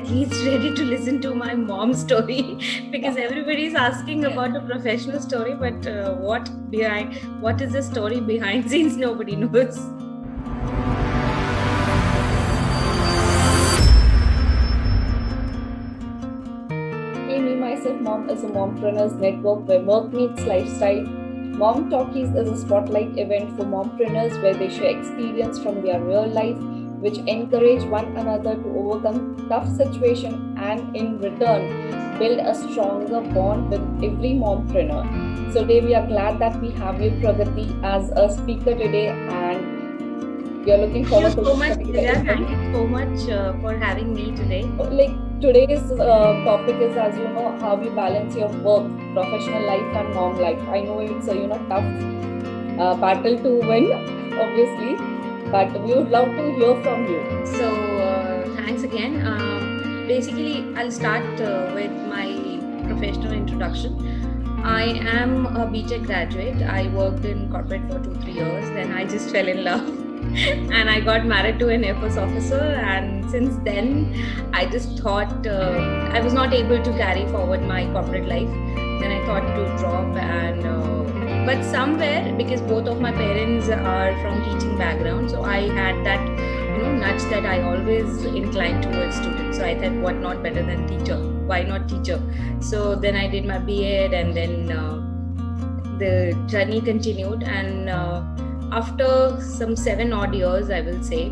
at least ready to listen to my mom's story because everybody is asking about a professional story, but what is the story behind scenes nobody knows. Hey, me, myself, Mom is a Mompreneurs network where work meets lifestyle. Mom Talkies is a spotlight event for mompreneurs where they share experience from their real life, which encourage one another to overcome tough situation and in return build a stronger bond with every mompreneur. So today we are glad that we have you, Pragati, as a speaker today, and we are looking forward to Thank you so this much, particular Divya. event. Thank you so much for having me today. Like today's topic is, as you know, how you balance your work, professional life and mom life. I know it's a tough battle to win, obviously, but we would love to hear from you. So thanks again. Basically, I'll start with my professional introduction. I am a BTech graduate. I worked in corporate for 2-3 years. Then I just fell in love and I got married to an Air Force officer. And since then, I just thought I was not able to carry forward my corporate life. Then I thought to drop but somewhere, because both of my parents are from teaching background, so I had that nudge that I always inclined towards students. So I thought, what not better than teacher? Why not teacher? So then I did my BEd, and then the journey continued. And after some 7 odd years, I will say,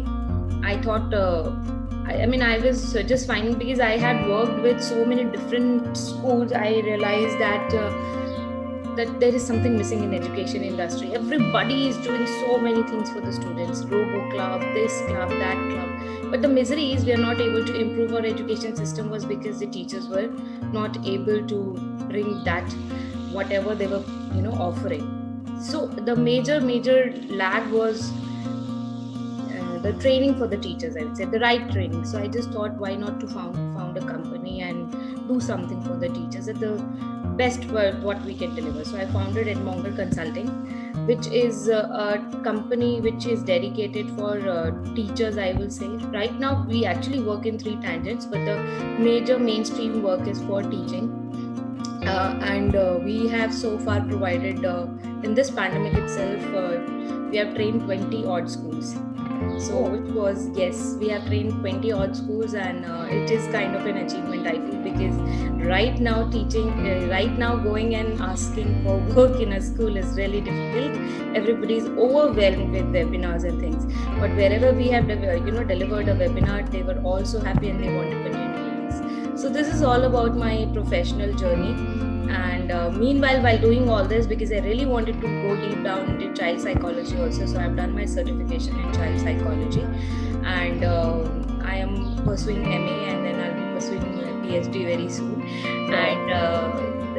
I thought, I was just finding, because I had worked with so many different schools, I realized that there is something missing in education industry. Everybody is doing so many things for the students, robo club, this club, that club, but the misery is we are not able to improve our education system was because the teachers were not able to bring that whatever they were offering. So the major lag was the training for the teachers, I would say, the right training. So I just thought, why not to found a company and do something for the teachers at the best what we can deliver. So I founded Edmonger Consulting, which is a company which is dedicated for teachers, I will say. Right now, we actually work in 3 tangents, but the major mainstream work is for teaching. We have so far provided, in this pandemic itself, we have trained 20 odd schools. So which was, yes, we have trained 20 odd schools, and it is kind of an achievement, I feel, because right now teaching, right now going and asking for work in a school is really difficult. Everybody is overwhelmed with webinars and things. But wherever we have delivered a webinar, they were also happy and they want to continue with this. So this is all about my professional journey. And meanwhile, while doing all this, because I really wanted to go deep down into child psychology also, so I've done my certification in child psychology, and I am pursuing MA, and then I'll be pursuing PhD very soon.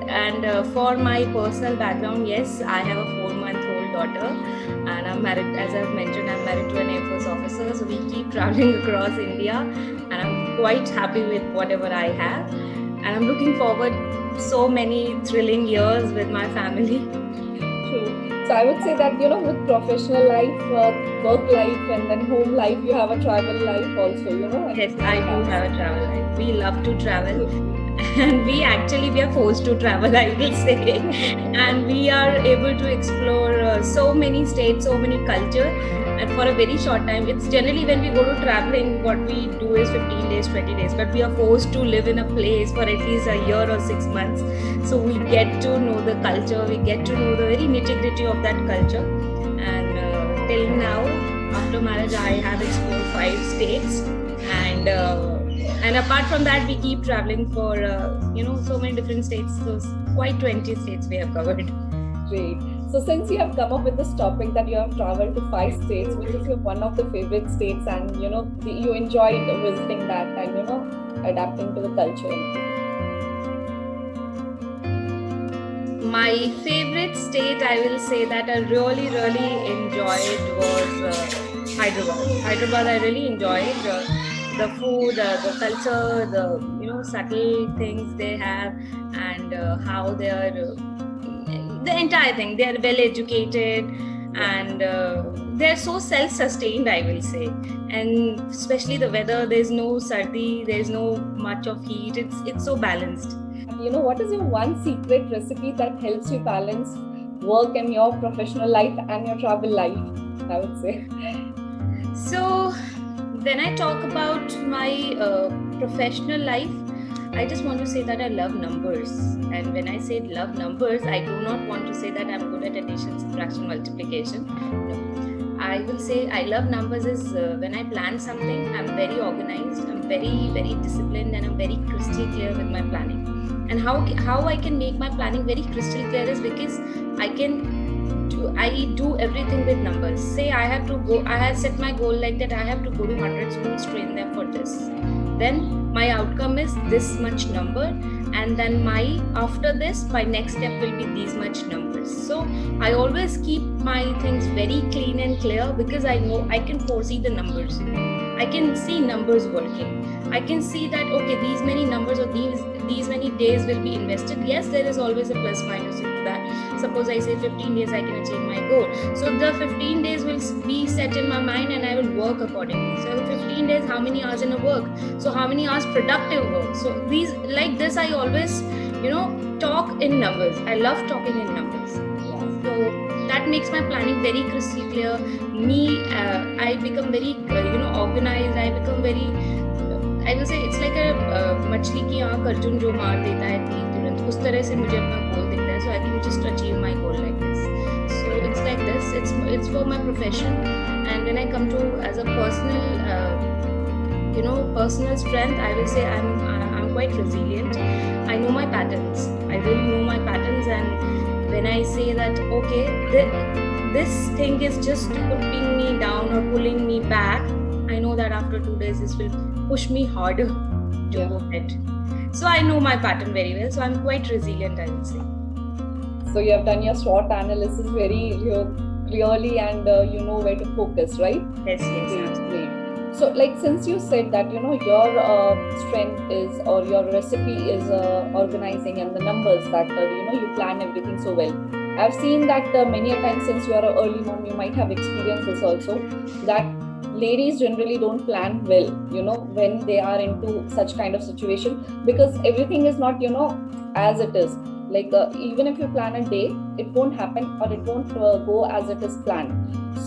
And for my personal background, yes, I have a 4-month-old daughter, and I'm married, as I've mentioned, I'm married to an Air Force officer, so we keep traveling across India, and I'm quite happy with whatever I have, and I'm looking forward so many thrilling years with my family. True. So I would say that, with professional life, work life, and then home life, you have a travel life also, Yes, I do have a travel life. We love to travel. And we are forced to travel, I will say. And we are able to explore so many states, so many culture. And for a very short time, it's generally when we go to traveling, what we do is 15 days, 20 days, but we are forced to live in a place for at least a year or 6 months. So we get to know the culture, we get to know the very nitty-gritty of that culture. And till now, after marriage, I have explored 5 states. And apart from that, we keep traveling for, so many different states. So quite 20 states we have covered. Great. So since you have come up with this topic that you have traveled to 5 states, which is one of the favorite states, and you enjoyed visiting that and adapting to the culture. My favorite state, I will say, that I really enjoyed was Hyderabad. Hyderabad, I really enjoyed the food, the culture, the subtle things they have, and how they are. The entire thing, they are well educated, and they're so self-sustained, I will say. and especially the weather, there's no sardi, there's no much of heat. It's so balanced. What is your one secret recipe that helps you balance work and your professional life and your travel life, I would say? So when I talk about my professional life, I just want to say that I love numbers. And when I say love numbers, I do not want to say that I'm good at addition, subtraction, multiplication. No. I will say I love numbers is when I plan something, I'm very organized, I'm very, very disciplined, and I'm very crystal clear with my planning. And how I can make my planning very crystal clear is because I do everything with numbers. Say I have set my goal like that, I have to go to 100 schools, train them for this. Then my outcome is this much number, and then after this, my next step will be these much numbers. So I always keep my things very clean and clear because I know I can foresee the numbers. I can see numbers working. I can see that, okay, these many numbers or these many days will be invested. Yes, there is always a plus minus into that. Suppose I say 15 days I can achieve my goal. So the 15 days will be set in my mind and I will work accordingly. So 15 days, how many hours in a work? So how many hours productive work? So these, like this, I always, talk in numbers. I love talking in numbers. So that makes my planning very crystal clear. I become very, organized. I become very, I will say it's like a मछली की आँख अर्जुन जो मार देता है तीर तुरंत, उस तरह से मुझे अपना गोल दिखता है. So I can just achieve my goal like this. So it's like this. It's for my profession, and when I come to as a personal strength, I will say I'm quite resilient. I know my patterns. I really know my patterns, and when I say that okay, this thing is just putting me down or pulling me back, I know that after 2 days this will push me harder to go ahead. So I know my pattern very well. So I'm quite resilient, I would say. So you have done your SWOT analysis very clearly, and you know where to focus, right? Yes, absolutely. So, since you said that your strength is, or your recipe is organizing and the numbers that you plan everything so well. I've seen that many a times, since you are an early mom, you might have experienced this also, that ladies generally don't plan well, when they are into such kind of situation, because everything is not, as it is. Even if you plan a day, it won't happen, or it won't go as it is planned.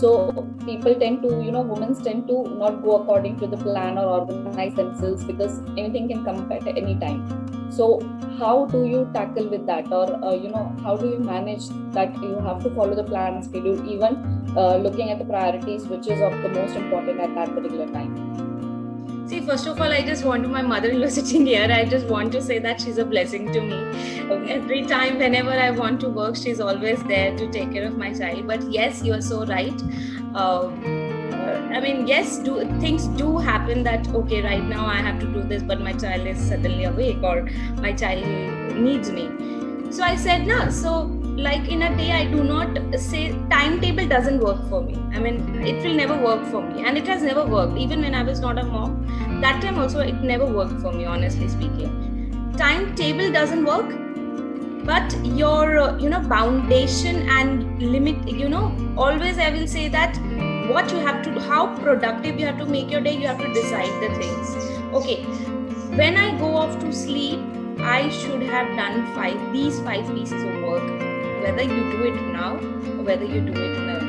So people tend to, women tend to not go according to the plan or organize themselves, because anything can come at any time. So how do you tackle with that, or how do you manage that you have to follow the plan schedule, even looking at the priorities, which is of the most important at that particular time? See, first of all, I just want to, my mother-in-law sitting here, I just want to say that she's a blessing to me. Okay. Every time, whenever I want to work, she's always there to take care of my child. But yes, you are so right. Things do happen that, okay, right now I have to do this, but my child is suddenly awake, or my child needs me. So I said, so in a day, I do not say timetable doesn't work for me. It will never work for me, and it has never worked. Even when I was not a mom, that time also it never worked for me, honestly speaking. Timetable doesn't work, but your foundation and limit, always I will say that what you have to do, how productive you have to make your day, you have to decide the things. Okay, when I go off to sleep, I should have done these five pieces of work. Whether you do it now, or whether you do it in the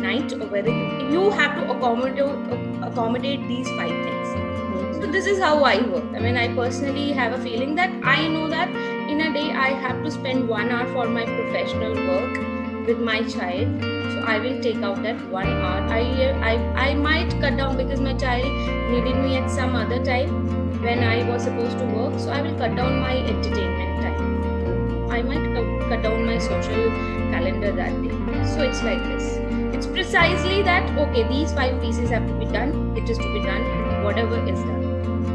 night, or whether you have to accommodate these 5 things. So this is how I work. I personally have a feeling that I know that in a day I have to spend 1 hour for my professional work with my child. So I will take out that 1 hour. I might cut down, because my child needed me at some other time when I was supposed to work. So I will cut down my entertainment time. I might cut down my social calendar that day. So it's like this. It's precisely that, okay, these 5 pieces have to be done. It is to be done, whatever is done.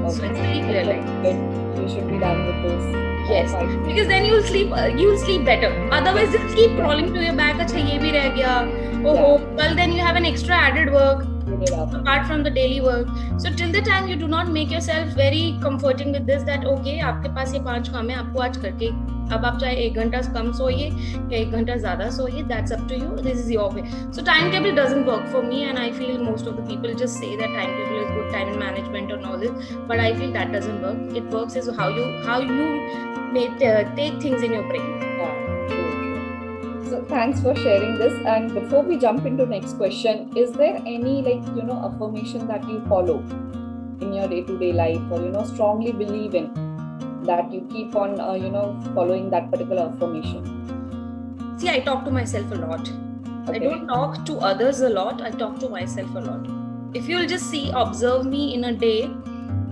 Okay. So it's very clear like this. You should be done with those. Yes, because then you'll sleep better. Otherwise, just keep crawling to your back. Acha, ye bhi reh gaya. Then you have an extra added work. clean it up. apart from the daily work. So till the time you do not make yourself very comforting with this, that okay, आपके पास ये 5 काम है, आपको आज करके, अब आप चाहे 1 घंटा कम सोइए या 1 घंटा ज़्यादा सोइए, that's up to you. This is your way. So timetable doesn't work for me, and I feel most of the people just say that timetable is good, time management and all this, but I feel that doesn't work. It works is how you may take things in your brain. Yeah, true. So thanks for sharing this. And before we jump into next question, is there any affirmation that you follow in your day-to-day life, or strongly believe in, that you keep on following that particular affirmation? See, I talk to myself a lot. Okay. I don't talk to others a lot. I talk to myself a lot. If you'll just observe me in a day,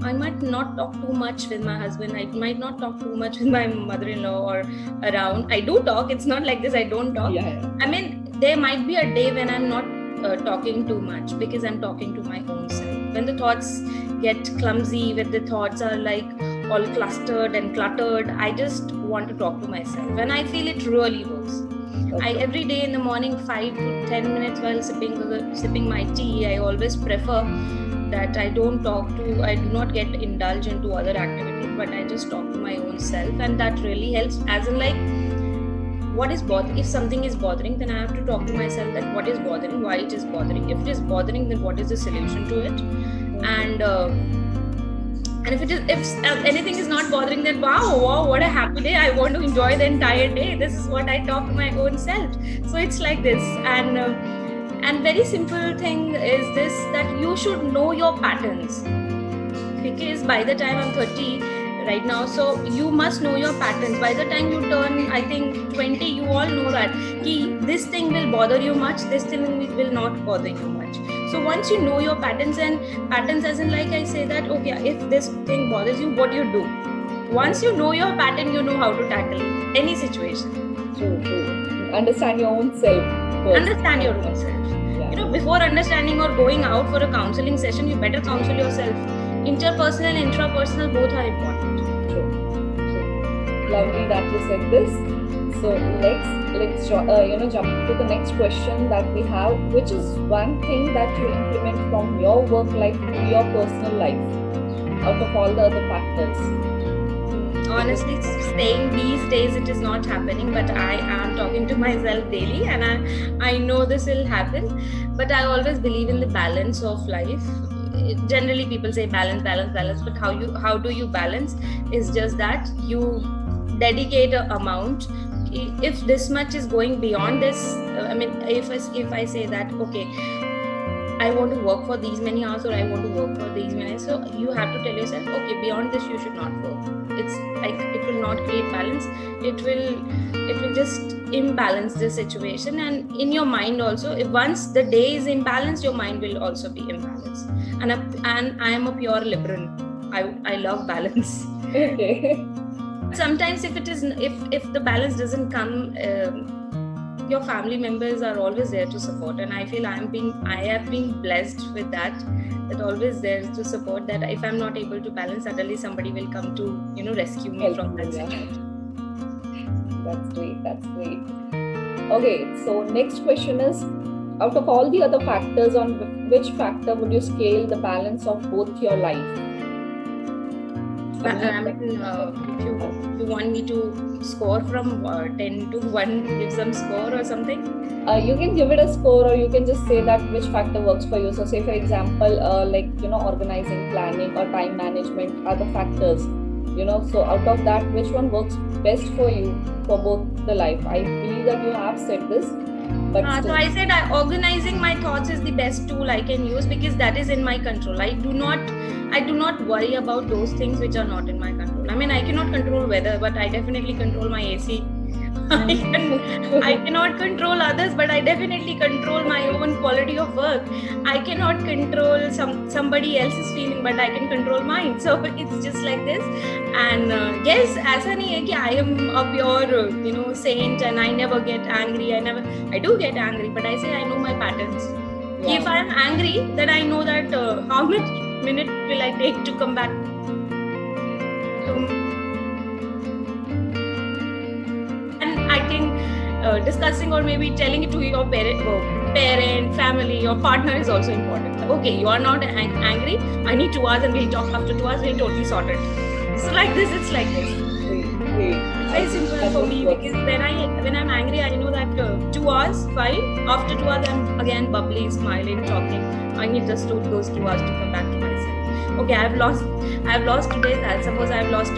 I might not talk too much with my husband. I might not talk too much with my mother-in-law or around. I do talk. It's not like this, I don't talk. Yeah. I mean, there might be a day when I'm not talking too much, because I'm talking to my own self. When the thoughts get clumsy, when the thoughts are like all clustered and cluttered, I just want to talk to myself. And I feel it really works. Okay. Every day in the morning, 5 to 10 minutes while sipping my tea, I always prefer that I do not get indulged into other activities, but I just talk to my own self, and that really helps. As in, like, if something is bothering, then I have to talk to myself that what is bothering, why it is bothering. If it is bothering, then what is the solution to it? And if anything is not bothering, then wow, what a happy day, I want to enjoy the entire day. This is what I talk to my own self. So it's like this. And very simple thing is this, that you should know your patterns, because by the time I'm 30 right now, so you must know your patterns. By the time you turn, I think 20, you all know that this thing will bother you much, this thing will not bother you much. So once you know your patterns, and patterns as in, like I say that, okay, if this thing bothers you, what you do? Once you know your pattern, you know how to tackle any situation. True. Understand your own self first. Understand your own self. Yeah. Before understanding or going out for a counseling session, you better counsel yourself. Interpersonal and intrapersonal, both are important. True. Lovely that you said this. So let's jump to the next question that we have, which is one thing that you implement from your work life to your personal life out of all the other factors. Honestly saying, these days it is not happening, but I am talking to myself daily, and I know this will happen. But I always believe in the balance of life. Generally people say balance, but how do you balance? Is just that you dedicate an amount. If this much is going beyond this, if I say that, okay, I want to work for these many hours, or I want to work for these many, so you have to tell yourself, okay, beyond this you should not work. It's like, it will not create balance. It will just imbalance the situation, and in your mind also. If once the day is imbalanced, your mind will also be imbalanced. And I am a pure liberal. I love balance. Okay. Sometimes if the balance doesn't come, your family members are always there to support, and I feel I have been blessed with that always there to support, that if I'm not able to balance, suddenly somebody will come to rescue me from that situation. That's great. Okay, so next question is, out of all the other factors, on which factor would you scale the balance of both your life? If you want me to score from 10 to 1, give some score or something? You can give it a score, or you can just say that which factor works for you. So say, for example, organizing, planning, or time management are the factors. So out of that, which one works best for you for both the life? I believe that you have said this. But so I said organizing my thoughts is the best tool I can use, because that is in my control. I do not worry about those things which are not in my control. I mean, I cannot control weather, but I definitely control my AC. I cannot control others, but I definitely control my own quality of work. I cannot control somebody else's feeling, but I can control mine. So it's just like this. And yes, ऐसा नहीं है कि I am a pure saint and I never get angry. I do get angry, but I say I know my patterns. Yeah. If I am angry, then I know that how much minute will I take to come back. Discussing or maybe telling it to your parent, family, your partner is also important. Okay, you are not angry. I need 2 hours and we'll talk after 2 hours. We'll totally sort it. So like this, it's like this. Great. Very simple for me, because when I'm angry, I know that 2 hours, fine. After 2 hours, I'm again bubbly, smiling, talking. I need just those 2 hours to come back to myself. Okay, I've lost today. Suppose I've lost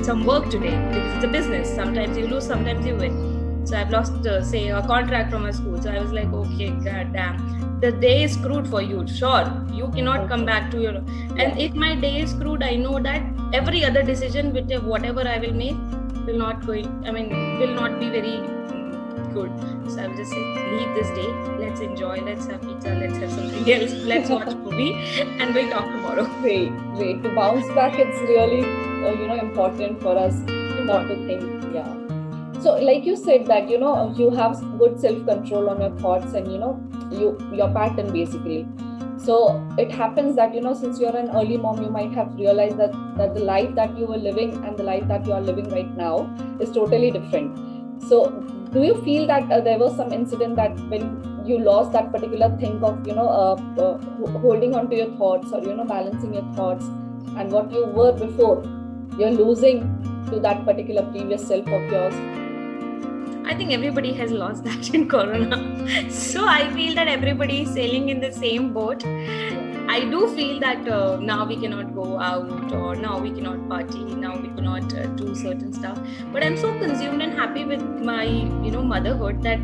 some work today, because it's a business. Sometimes you lose, sometimes you win. So I've lost, say, a contract from a school. So I was like, okay, goddamn, the day is screwed for you. Sure, you cannot come back to your. And if my day is screwed, I know that every other decision, whatever I will make, will not be very good. So I will just say, leave this day. Let's enjoy. Let's have pizza. Let's have something else. Let's watch a movie, and we'll talk tomorrow. Great. To bounce back, it's really important for us not to think. Yeah. So like you said that you have good self-control on your thoughts and your pattern basically. So it happens that since you're an early mom, you might have realized that the life that you were living and the life that you are living right now is totally different. So do you feel that there was some incident that when you lost that particular thing of holding on to your thoughts or balancing your thoughts and what you were before, you're losing to that particular previous self of yours? I think everybody has lost that in Corona. So I feel that everybody is sailing in the same boat. I do feel that now we cannot go out, or now we cannot party, now we cannot do certain stuff. But I'm so consumed and happy with my, motherhood that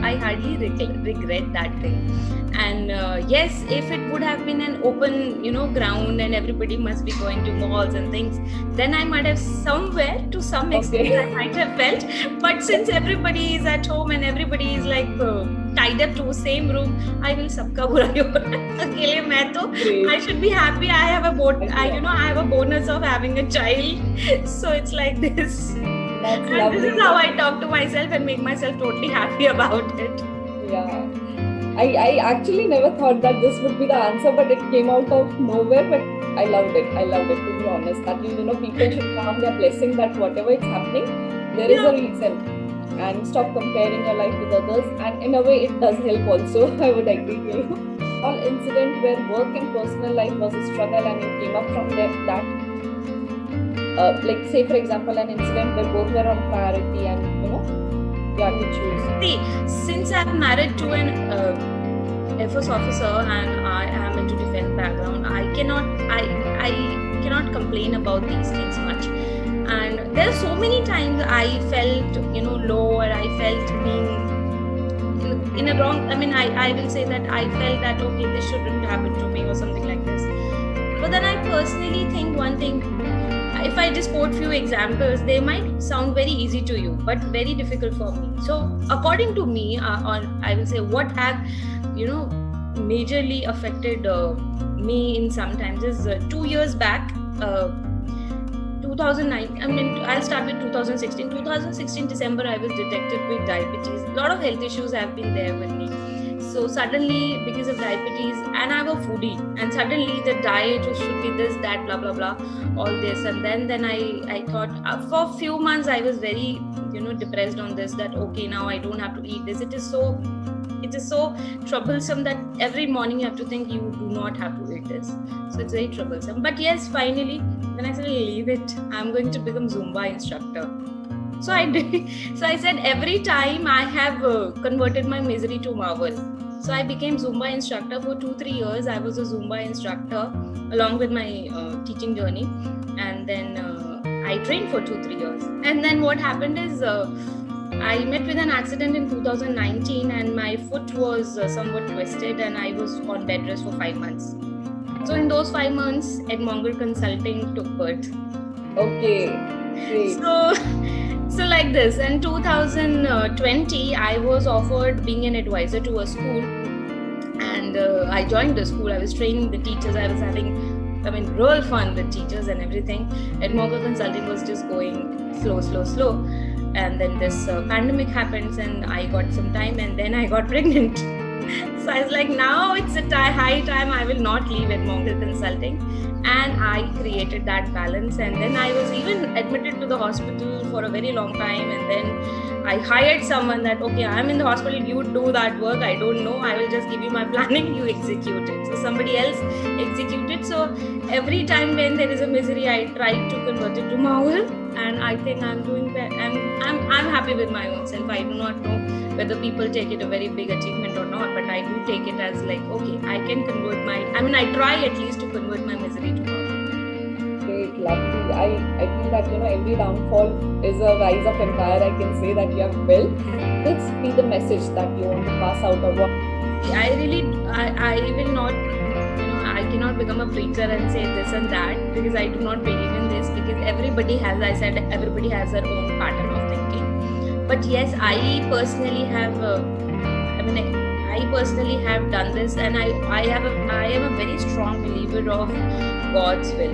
I hardly regret that thing. And yes, if it would have been an open, ground and everybody must be going to malls and things, then I might have somewhere to some extent I might have felt. But since everybody is at home and everybody is like tied up to the same room, I will sabka bura hi ho raha hai. Akele main to, I should be happy. I have a bonus of having a child. So it's like this. That's and lovely. This is how I talk to myself and make myself totally happy about it. Yeah. I actually never thought that this would be the answer, but it came out of nowhere. But I loved it, to be honest. That people should count their blessing that whatever is happening, there is a reason. And stop comparing your life with others. And in a way, it does help also. I would agree with you. All incident where work and personal life was a struggle and you came up from that. Like say for example, an incident where both were on priority and you had to choose. See, since I'm married to an Air Force officer and I am into defense background, I cannot complain about these things much. And there are so many times I felt low, or I felt being in a wrong. I will say that I felt that okay, this shouldn't happen to me or something like this. But then I personally think one thing. If I just quote few examples, they might sound very easy to you, but very difficult for me. So according to me, or I will say what have, majorly affected me in sometimes is 2 years back, 2009, I'll start with 2016. 2016 December, I was detected with diabetes. A lot of health issues have been there with me. So suddenly, because of diabetes, and I'm a foodie, and suddenly the diet should be this, that, blah, blah, blah, all this. And then I thought, for a few months, I was very, depressed on this, that, okay, now I don't have to eat this. It is so troublesome that every morning you have to think you do not have to eat this. So it's very troublesome. But yes, finally, when I said, leave it, I'm going to become Zumba instructor. So I did. So I said, every time I have converted my misery to marvel. So I became Zumba instructor for 2-3 years. I was a Zumba instructor along with my teaching journey. And then I trained for 2-3 years. And then what happened is I met with an accident in 2019 and my foot was somewhat twisted and I was on bed rest for 5 months. So in those 5 months, Edmonger Consulting took birth. Okay, great. So like this, in 2020, I was offered being an advisor to a school, and I joined the school. I was training the teachers. I was having, real fun with teachers and everything. Edmonger Consulting was just going slow. And then this pandemic happens, and I got some time, and then I got pregnant. So I was like, now it's a high time. I will not leave Edmonger Consulting. And I created that balance. And then I was even admitted to to the hospital for a very long time, and then I hired someone that, okay, I'm in the hospital, you do that work, I don't know, I will just give you my planning, you execute it. So somebody else execute it. So every time when there is a misery, I try to convert it to Mahul, and I think I'm doing that. I'm happy with my own self. I do not know whether people take it a very big achievement or not, but I do take it as like, okay, I can convert I try at least to convert my misery to power. Great, lovely. I feel that, every downfall is a rise of empire. I can say that you have built. Let's be the message that you want to pass out or what. I will not, I cannot become a preacher and say this and that, because I do not believe in this, because everybody has their own pattern of thinking. But yes, I personally have done this, and I am a very strong believer of God's will.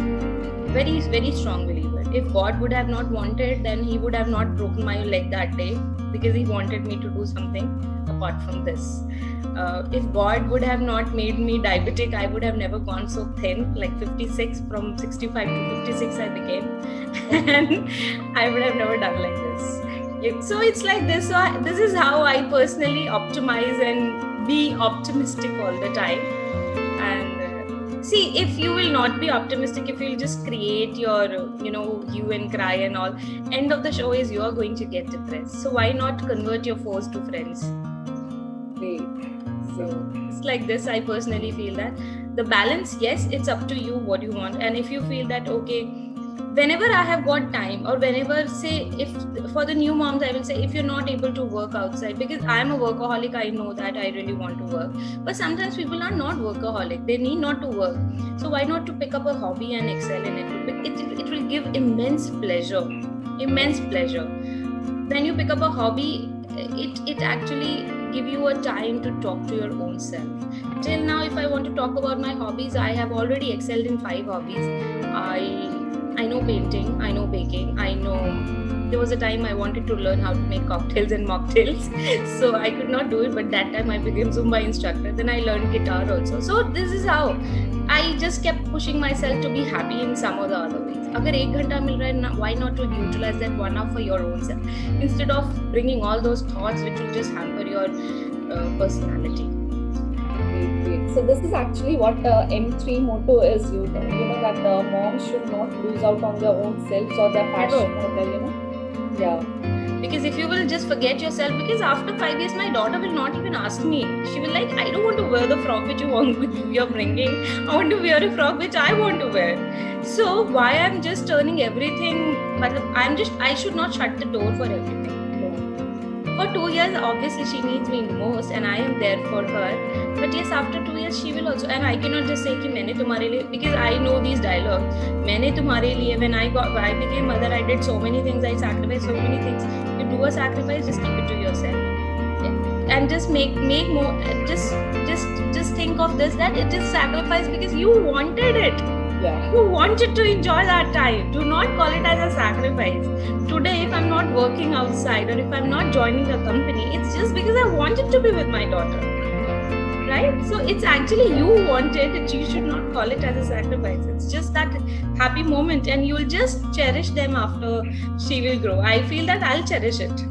Very, very strong believer. If God would have not wanted, then he would have not broken my leg that day, because he wanted me to do something apart from this. If God would have not made me diabetic, I would have never gone so thin, like 56, from 65 to 56 I became, and I would have never done like this. So it's like this. So this is how I personally optimize and be optimistic all the time. And see, if you will not be optimistic, if you'll just create your, hue and cry and all, end of the show is you are going to get depressed. So why not convert your foes to friends? Great. So it's like this. I personally feel that the balance, yes, it's up to you what you want. And if you feel that, okay, whenever I have got time, or whenever, say, if for the new moms, I will say, if you're not able to work outside, because I'm a workaholic, I know that I really want to work, but sometimes people are not workaholic, they need not to work. So why not to pick up a hobby and excel in it? It will give immense pleasure. When you pick up a hobby, it actually give you a time to talk to your own self. Till now, if I want to talk about my hobbies, I have already excelled in 5 hobbies. I know painting, I know baking, there was a time I wanted to learn how to make cocktails and mocktails, so I could not do it, but that time I became Zumba instructor. Then I learned guitar also. So this is how I just kept pushing myself to be happy in some or the other ways. Agar 1 ghanta mil raha hai, why not to utilize that 1 hour for your own self, instead of bringing all those thoughts which will just hamper your personality. Great. So this is actually what M3 motto is. That moms should not lose out on their own selves or their passion or their, yeah. Because if you will just forget yourself, because after 5 years, my daughter will not even ask me. She will like, I don't want to wear the frock which you're bringing. I want to wear a frock which I want to wear. So why I'm just turning everything, I should not shut the door for everything. For 2 years, obviously she needs me most, and I am there for her. But yes, after 2 years, she will also. And I cannot just say कि मैंने तुम्हारे लिए, because I know these dialogues. मैंने तुम्हारे लिए, when I became mother, I did so many things. I sacrificed so many things. You do a sacrifice, just keep it to yourself, and just make more. Just think of this, that it is sacrifice because you wanted it. Yeah. You wanted to enjoy that time. Do not call it as a sacrifice. Today, if I'm not working outside, or if I'm not joining a company, it's just because I wanted to be with my daughter. Right? So it's actually you wanted it. You should not call it as a sacrifice. It's just that happy moment, and you will just cherish them after she will grow. I feel that I'll cherish it.